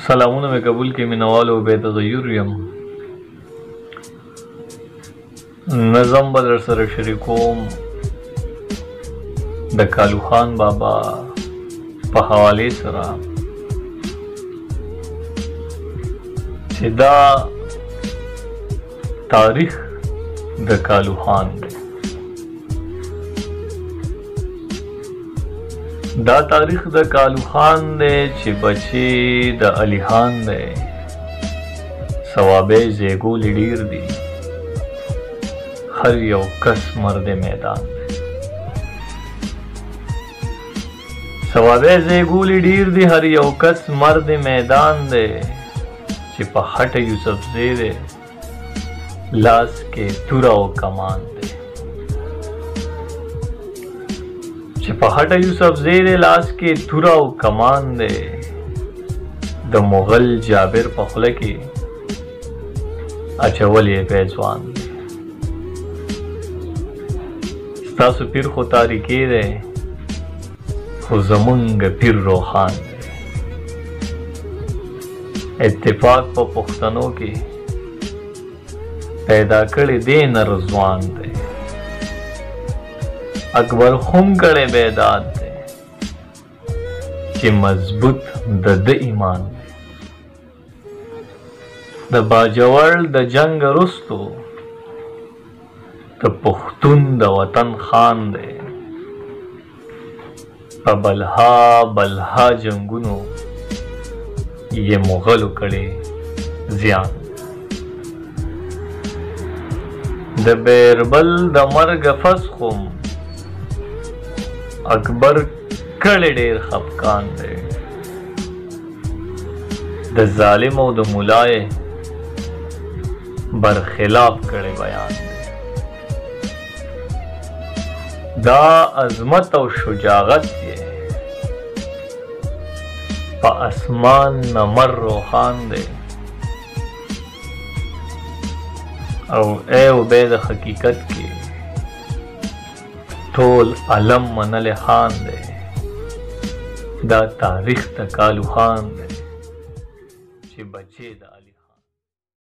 सलामुन में कबूल के मिनवालो बेतगय्युर यम नज़म बदर सर शरीकोम द कालू खान बाबा पे हवाले सरा दा तारीख द कालू खान دا تاریخ د کالو خان دی چې بچی د علي خان دی ثوابه زیګول ډیر دی هر یو کس مرد میدان دی ثوابه زیګول ډیر دی هر یو کس مرد میدان دی چې په هټه یوسف زیره لاس کې تورا او کمان دی چې په هټه یوسف زیر لاس کې توره او کمان دی د مغل جابر په خوله کې اچول یې پیجوان دی ستاسو پیر خو تاریکې دی خو زمونږ پیر روښان دی اتفاق په پښتنو کې پیدا کړی دی نر ځوان دی اکبر خم کړي بیداد دی چې مضبوط د ایمان دی د باجوړ د جنگ رستو د پښتون د وطن خان دی په بلها جنگونو یې مغلو کړي زیان د بیربل د مرګ فسخم اکبر کړي ډېر خفقان دی د ظالم او د ملای برخلاف کړي بیان دی دا عظمت او شجاعت یې په اسمان نمر روحان دی او اے عبید حقیقت کې ټول علم منل خان دی دا تاریخ د کالو خان دی